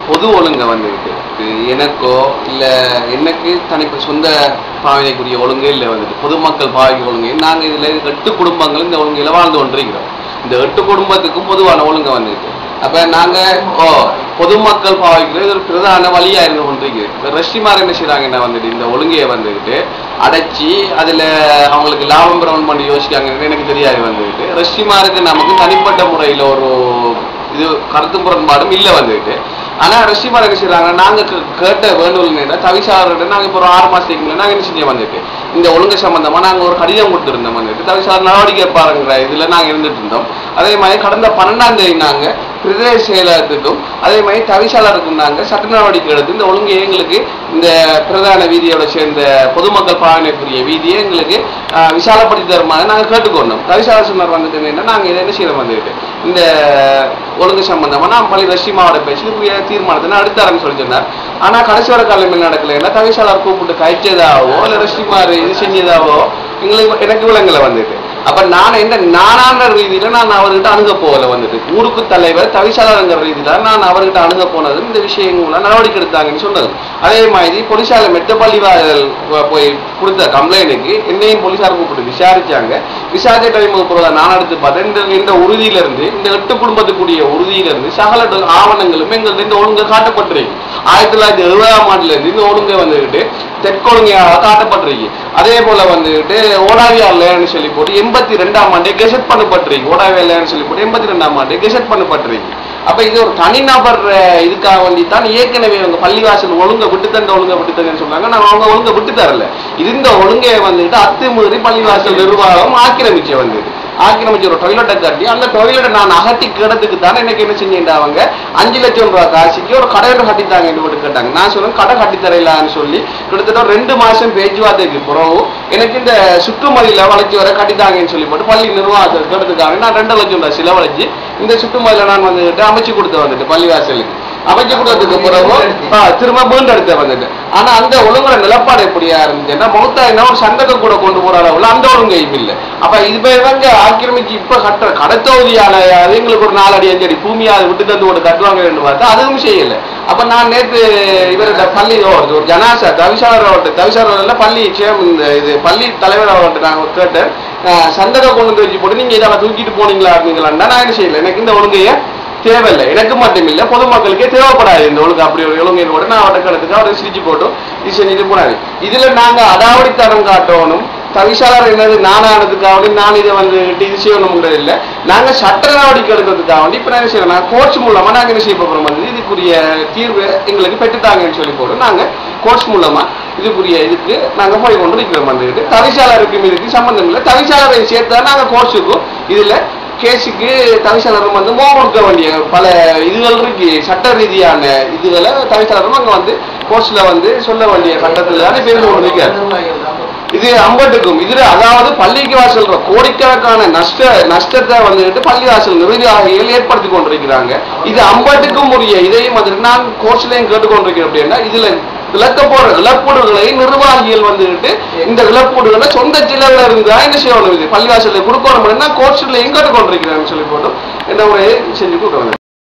பொது ஒழுங்க வந்துட்டு எனக்கோ இல்லை எனக்கு தனிப்பட்ட சொந்த பாவனைக்குரிய ஒழுங்கே இல்லை வந்துட்டு பொதுமக்கள் பாவிக்க ஒழுங்கு. நாங்கள் இதில் 8 குடும்பங்கள் இந்த ஒழுங்கையில் வாழ்ந்து கொண்டிருக்கிறோம். இந்த 8 குடும்பத்துக்கும் பொதுவான ஒழுங்க வந்துட்டு அப்போ நாங்கள் பொதுமக்கள் பாவிக்கிறது ஒரு பிரதான வழியாக இருந்து கொண்டிருக்கிறது. ரஷ்டிமார் என்ன செய்கிறாங்கன்னா வந்துட்டு இந்த ஒழுங்கையை வந்துக்கிட்டு அடைச்சி அதில் அவங்களுக்கு லாபம் பெறணும் பண்ணி யோசிக்காங்கன்னு எனக்கு தெரியாது வந்துக்கிட்டு. ரஷ்டிமாருக்கு நமக்கு தனிப்பட்ட முறையில் ஒரு இது கருத்து முரண்பாடும் இல்லை வந்துக்கிட்டு. ஆனால் ரஷ்டிமார் என்ன செய்கிறாங்கன்னா நாங்கள் கேட்ட வேண்டுகோள் தவிசாளர்கிட்ட நாங்கள் இப்போ ஒரு 6 மாதத்துக்கு முன்னாடி நாங்கள் என்ன செஞ்சோம் வந்துட்டு இந்த ஒழுங்கு சம்பந்தமாக நாங்கள் ஒரு கடிதம் கொடுத்துருந்தோம் வந்துட்டு தவிசாளர் நடவடிக்கை பாருங்கிற இதில் நாங்கள் இருந்துட்டு இருந்தோம். அதே மாதிரி கடந்த 12ஆம் தேதி நாங்கள் பிரதேச செயலகத்துக்கும் அதே மாதிரி தவிசாளருக்கும் நாங்கள் சட்ட நடவடிக்கை எடுத்து இந்த ஒழுங்கு எங்களுக்கு இந்த பிரதான வீதியோட சேர்ந்த பொதுமக்கள் பாவனைக்குரிய வீதியை எங்களுக்கு விசாலப்படுத்தி தருமாறு நாங்கள் கேட்டுக்கொண்டோம். தவிசாளர் சொன்னார் வந்துட்டு என்னென்னா நாங்கள் இதை என்ன செய்யறோம் வந்துட்டு இந்த ஒழுங்கு சம்பந்தமாக நான் பள்ளி ரஷ்டிமாவோட பேசி தீர்மானத்தை அடுத்தாரன்னு சொல்லி சொன்னார். ஆனால் கடைசி வர காலத்தில் நடக்கல இல்லை தவிசாளர் கூப்பிட்டு கைச்சதாவோ இல்லை ரஷ்டிமார் இது செஞ்சதாவோ எனக்கு விலங்கலை வந்துட்டு. அப்ப நான் என்ன நானான ரீதியில நான் அவர்கிட்ட அணுக போகல வந்துட்டு ஊருக்கு தலைவர் தவிசாளர்ங்கிற ரீதியில நான் அவர்கிட்ட அணுக போனது இந்த விஷயங்கள நடவடிக்கை எடுத்தாங்கன்னு சொன்னது. அதே மாதிரி போலீசார மெட்டப்பள்ளிவாசல் போய் கொடுத்த கம்ப்ளைண்ட்டுக்கு என்னையும் போலீசார் கூப்பிட்டு விசாரிச்சாங்க. விசாரிச்ச டைம் நான் எடுத்து பார்த்தேன் இந்த உறுதியிலிருந்து இந்த 8 குடும்பத்துக்குரிய உறுதியிலிருந்து சகல ஆவணங்களும் எங்களுக்கு இந்த ஒழுங்கு காட்டப்பட்டிருக்கு. 1970ஆம் ஆண்டுல இருந்து இந்த ஒழுங்கை வந்துகிட்டு தெற்கொழுங்கையாக காட்டப்பட்டிருக்கு. அதே போல வந்துட்டு ஓடாவியா இல்லைன்னு சொல்லி போட்டு 82ஆம் ஆண்டே கெசட் பண்ணப்பட்டிருக்கு. ஓடாவியா இல்லைன்னு சொல்லி போட்டு 82ஆம் ஆண்டே கெசட் பண்ணப்பட்டிருக்கு. அப்ப இது ஒரு தனிநபர் இதுக்காக வேண்டி தான் ஏற்கனவே அவங்க பள்ளிவாசல் ஒழுங்கை விட்டுத்தன்னு சொன்னாங்க. நான் அவங்க ஒழுங்கை விட்டு தரல. இந்த ஒழுங்கை வந்துட்டு அத்துமீறி பள்ளிவாசல் நிர்வாகம் ஆக்கிரமிச்சு ஒரு டொய்லெட்டை கட்டி அந்த டொய்லெட்டை நான் அகட்டி கிடத்துக்கு தானே எனக்கு என்ன செஞ்சேன்டா அவங்க 5 லட்சம் ரூபாய் காசுக்கு ஒரு கடையோட கட்டித்தாங்க என்று கேட்டாங்க. நான் சொன்னேன் கடை கட்டித்தரையிலான்னு சொல்லி கிட்டத்தட்ட 2 மாசம் பேச்சுவார்த்தைக்கு பிறகு எனக்கு இந்த சுற்றுமதியில வளைச்சி வர கட்டித்தாங்கன்னு சொல்லி போட்டு பள்ளி நிர்வாகத்தை கேட்டதுக்காக நான் 2 லட்சம் ரூபாய் செலவழிச்சு இந்த சுற்றுமதியில நான் வந்துட்டு அமைச்சு கொடுத்து வந்துட்டு பள்ளிவாசலுக்கு அமைச்சு கொடுத்ததுக்கு பிறகு திரும்ப மீண்டெடுத்த வந்துட்டு. ஆனா அந்த ஒழுங்குற நிலப்பாடு எப்படியா இருந்துச்சுன்னா மொத்தம் ஒரு சங்கத்தை கூட கொண்டு போற அளவுல அந்த ஒழுங்கையும் இல்லை. அப்ப இது பேர் தாங்க ஆக்கிரமிச்சு இப்ப கட்டுற கடத்தொகுதியால எங்களுக்கு ஒரு 4 அடி 5 அடி பூமியாவது விட்டு தந்து ஒரு கட்டுவாங்க பார்த்தா அதுவும் செய்யல. அப்ப நான் நேற்று இவர்கிட்ட பள்ளி ஒரு ஜனாசா தவிசாளர் பள்ளி இந்த இது பள்ளி தலைவர் அவர்கிட்ட நாங்கள் கேட்டேன் சந்தகை கொண்டு வச்சு போட்டு நீங்க இதை தூக்கிட்டு போனீங்களா அப்படிங்களான்னா நான் என்ன செய்யல. எனக்கு இந்த ஒழுங்கைய தேவையில்லை. எனக்கு மட்டும் இல்லை பொதுமக்களுக்கே தேவைப்படாது இந்த ஒழுங்கு. அப்படி ஒரு ஒழுங்கை கூட நான் அவட்ட கிடத்துக்கு அவரை சிரிச்சு போட்டும் இது செஞ்சுட்டு போனாரு. இதுல நாங்க அடாவடித்தனம் காட்டணும் தவிசாளர் என்னது நானானதுக்காக நான் இதை வந்துட்டு இது செய்யணும்ன்றது இல்லை. நாங்கள் சட்ட நடவடிக்கை எடுக்கிறதுக்காக வேண்டி இப்போ நான் என்ன செய்யறோம் நான் கோர்ட்ஸ் மூலமா நாங்கள் என்ன செய்ய போகிறோம் வந்து இதுக்குரிய தீர்வு எங்களுக்கு பெற்றுத்தாங்கன்னு சொல்லி போட்டு நாங்கள் கோர்ட்ஸ் மூலமா இதுக்குரிய இதுக்கு நாங்கள் போய் கொண்டு இருக்கிறோம் வந்துக்கிட்டு. தவிசாளருக்கும் இதுக்கு சம்பந்தம் இல்லை. தவிசாளரை சேர்த்தா நாங்கள் கோர்ட்ஸுக்கும் இதுல கேஸுக்கு தவிசாளரும் வந்து கொடுக்க வேண்டிய பல இதுகள் இருக்கு. சட்ட ரீதியான இதுகளை தவிசாளரும் அங்கே வந்து கோர்ட்ஸ்ல வந்து சொல்ல வேண்டிய கட்டத்தில் தானே பேருந்து கொண்டிருக்காரு. இது அம்பட்டுக்கும் இதுல அதாவது பள்ளிக்கு வாசல் கோடிக்கணக்கான நஷ்டத்தை வந்துட்டு பள்ளிவாசல் நிர்வாகிகள் ஏற்படுத்தி கொண்டிருக்கிறாங்க. இது அம்பட்டுக்கும் உரிய இதையும் வந்துட்டு நான் கோர்ட்ஸ்லையும் கேட்டுக்கொண்டிருக்கிறேன். அப்படின்னா இதுல இழப்பீடுகளை நிர்வாகிகள் வந்துட்டு இந்த இழப்பீடுகளை சொந்த செலவுல இருந்தா என்ன செய்யணும் இது பள்ளிவாசல கொடுக்கணும் கோர்ட்ஸ்ல எங்க கேட்டுக்கொண்டிருக்கிறான்னு சொல்லி போட்டு என்ன ஒரு செஞ்சு கொடுக்குறாங்க.